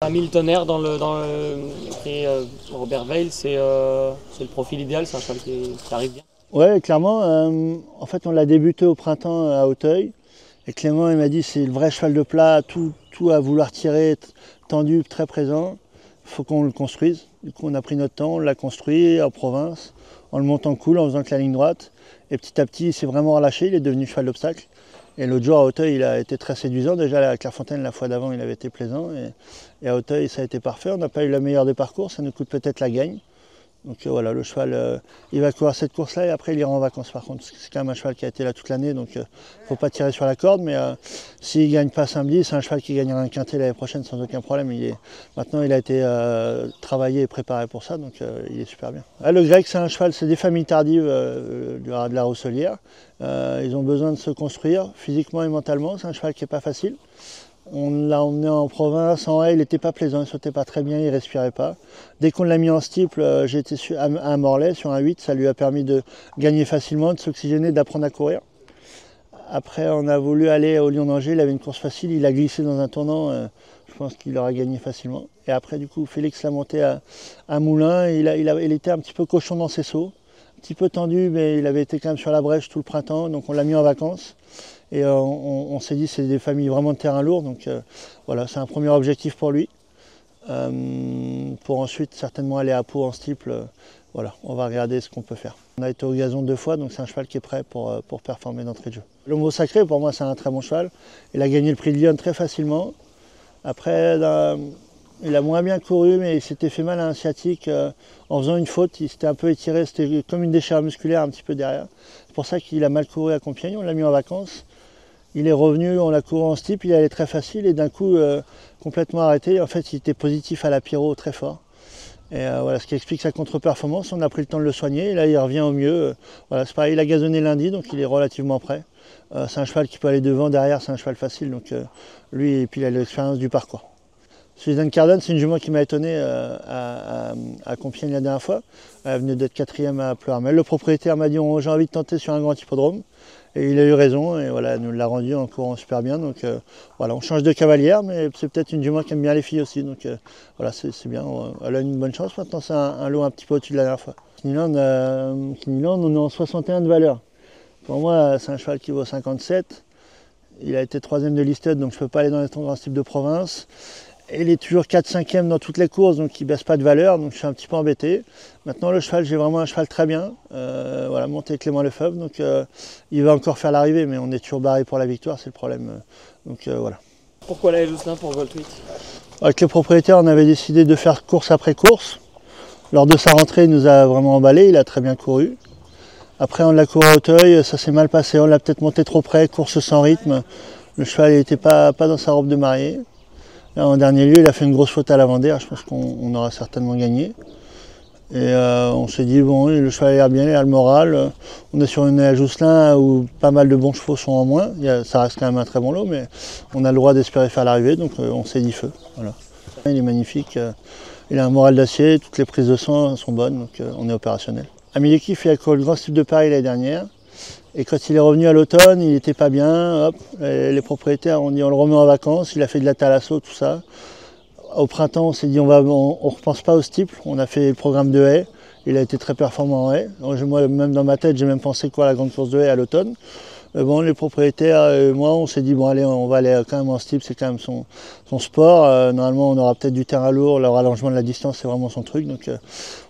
Hamilton tonnerre et Robert Weil, c'est le profil idéal, c'est un cheval qui arrive bien. Ouais, clairement. En fait, on l'a débuté au printemps à Auteuil. Et Clément, il m'a dit, c'est le vrai cheval de plat, tout à vouloir tirer, tendu, très présent. Il faut qu'on le construise. Du coup, on a pris notre temps, on l'a construit en province, en le montant cool, en faisant que la ligne droite. Et petit à petit, il s'est vraiment relâché, il est devenu cheval d'obstacle. Et l'autre jour à Auteuil, il a été très séduisant. Déjà à Clairefontaine, la fois d'avant, il avait été plaisant. Et à Auteuil, ça a été parfait. On n'a pas eu la meilleure des parcours, ça nous coûte peut-être la gagne. Donc voilà, le cheval, il va courir cette course-là et après il ira en vacances par contre. C'est quand même un cheval qui a été là toute l'année, donc il ne faut pas tirer sur la corde. Mais s'il ne gagne pas samedi, c'est un cheval qui gagnera un quintet l'année prochaine sans aucun problème. Maintenant il a été travaillé et préparé pour ça, donc il est super bien. Le grec, c'est un cheval, c'est des familles tardives de la Rousselière. Ils ont besoin de se construire physiquement et mentalement. C'est un cheval qui n'est pas facile. On l'a emmené en province, en haie, il n'était pas plaisant, il ne sautait pas très bien, il ne respirait pas. Dès qu'on l'a mis en steeple, j'étais à Morlaix sur un 8, ça lui a permis de gagner facilement, de s'oxygéner, d'apprendre à courir. Après, on a voulu aller au Lion d'Angers, il avait une course facile, il a glissé dans un tournant, je pense qu'il aura gagné facilement. Et après, du coup, Félix l'a monté à Moulins, il était un petit peu cochon dans ses sauts, un petit peu tendu, mais il avait été quand même sur la brèche tout le printemps, donc on l'a mis en vacances. Et on s'est dit c'est des familles vraiment de terrain lourd, donc voilà, c'est un premier objectif pour lui. Pour ensuite certainement aller à Pau en steeple, voilà, on va regarder ce qu'on peut faire. On a été au gazon 2 fois, donc c'est un cheval qui est prêt pour performer d'entrée de jeu. Le mot sacré, pour moi, c'est un très bon cheval. Il a gagné le prix de Lyon très facilement. Après, il a moins bien couru, mais il s'était fait mal à un sciatique en faisant une faute. Il s'était un peu étiré, c'était comme une déchirure musculaire un petit peu derrière. C'est pour ça qu'il a mal couru à Compiègne, on l'a mis en vacances. Il est revenu, on l'a couru en steeple, il allait très facile et d'un coup complètement arrêté. En fait, il était positif à la pyro très fort. Et voilà, ce qui explique sa contre-performance. On a pris le temps de le soigner et là il revient au mieux. Voilà, c'est pareil, il a gazonné lundi, donc il est relativement prêt. C'est un cheval qui peut aller devant, derrière, c'est un cheval facile. Donc lui, et puis il a l'expérience du parcours. Suzanne Cardone, c'est une jument qui m'a étonné à Compiègne la dernière fois. Elle venait d'être 4e à Pleurmel. Le propriétaire m'a dit j'ai envie de tenter sur un grand hippodrome. Et il a eu raison, et voilà, elle nous l'a rendu en courant super bien. Donc voilà, on change de cavalière, mais c'est peut-être une jument qui aime bien les filles aussi. Donc voilà, c'est bien, elle a une bonne chance. Maintenant, c'est un lot un petit peu au-dessus de la dernière fois. Kiniland, on est en 61 de valeur. Pour moi, c'est un cheval qui vaut 57. Il a été 3e de listed, donc je ne peux pas aller dans les grands types de province. Et il est toujours 4-5e dans toutes les courses, donc il ne baisse pas de valeur, donc je suis un petit peu embêté. Maintenant le cheval, j'ai vraiment un cheval très bien, voilà, monté Clément Lefebvre, donc il va encore faire l'arrivée, mais on est toujours barré pour la victoire, c'est le problème. Donc voilà. Pourquoi la Jousselin pour Gold Tweet? Avec le propriétaire, on avait décidé de faire course après course. Lors de sa rentrée, il nous a vraiment emballé, il a très bien couru. Après on l'a couru à Auteuil, ça s'est mal passé, on l'a peut-être monté trop près, course sans rythme. Le cheval n'était pas dans sa robe de mariée. Là, en dernier lieu, il a fait une grosse faute à l'avant-derrière, je pense qu'on aura certainement gagné. Et on s'est dit, bon, le cheval a l'air bien, il a le moral. On est sur une Jousselin où pas mal de bons chevaux sont en moins. Ça reste quand même un très bon lot, mais on a le droit d'espérer faire l'arrivée, donc on s'est dit feu. Voilà. Il est magnifique, il a un moral d'acier, toutes les prises de sang sont bonnes, donc on est opérationnel. Amélie Kif, il a couru le Grand Steeple de Paris l'année dernière. Et quand il est revenu à l'automne, il n'était pas bien. Hop, les propriétaires ont dit on le remet en vacances. Il a fait de la thalasso, tout ça. Au printemps, on s'est dit on ne repense pas au steeple. On a fait le programme de haie. Il a été très performant en haie. Moi, même dans ma tête, j'ai même pensé quoi à la grande course de haie à l'automne. Bon, les propriétaires et moi, on s'est dit bon allez, on va aller quand même en steeple, c'est quand même son sport. Normalement, on aura peut-être du terrain lourd. Le rallongement de la distance, c'est vraiment son truc. Donc,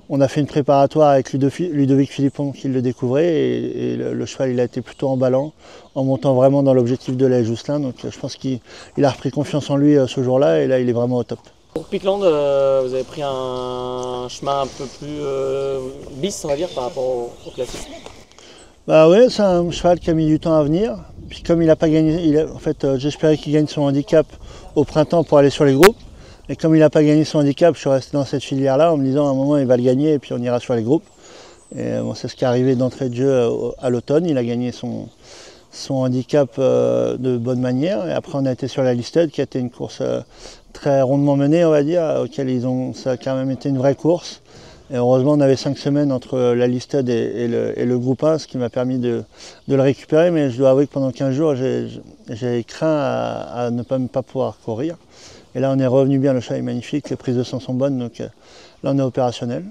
on a fait une préparatoire avec Ludovic Philippon qui le découvrait et le cheval il a été plutôt emballant en montant vraiment dans l'objectif de la Jousselin. Donc je pense qu'il a repris confiance en lui ce jour-là et là il est vraiment au top. Pour Picland, vous avez pris un chemin un peu plus bis, on va dire, par rapport au classique. Bah ouais, c'est un cheval qui a mis du temps à venir. Puis comme il n'a pas gagné, en fait j'espérais qu'il gagne son handicap au printemps pour aller sur les groupes. Et comme il n'a pas gagné son handicap, je suis resté dans cette filière-là en me disant à un moment il va le gagner et puis on ira sur les groupes. Et bon, c'est ce qui est arrivé d'entrée de jeu à l'automne. Il a gagné son handicap de bonne manière. Et après on a été sur la Listed qui a été une course très rondement menée, on va dire, auquel ça a quand même été une vraie course. Et heureusement on avait 5 semaines entre la Listed et le groupe 1, ce qui m'a permis de le récupérer. Mais je dois avouer que pendant 15 jours j'ai craint à ne pas pouvoir courir. Et là on est revenu bien, le cheval est magnifique, les prises de sang sont bonnes, donc là on est opérationnel.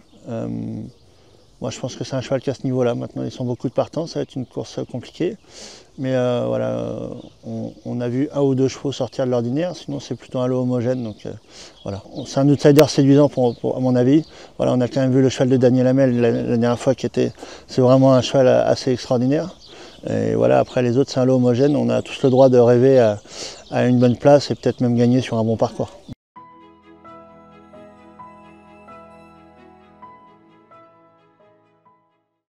Moi je pense que c'est un cheval qui à ce niveau-là, maintenant ils sont beaucoup de partants, ça va être une course compliquée. Mais voilà, on a vu 1 ou 2 chevaux sortir de l'ordinaire, sinon c'est plutôt un lot homogène. Donc voilà, c'est un outsider séduisant à mon avis. Voilà, on a quand même vu le cheval de Daniel Hamel la dernière fois c'est vraiment un cheval assez extraordinaire. Et voilà, après les autres c'est un lot homogène, on a tous le droit de rêver à une bonne place et peut-être même gagner sur un bon parcours.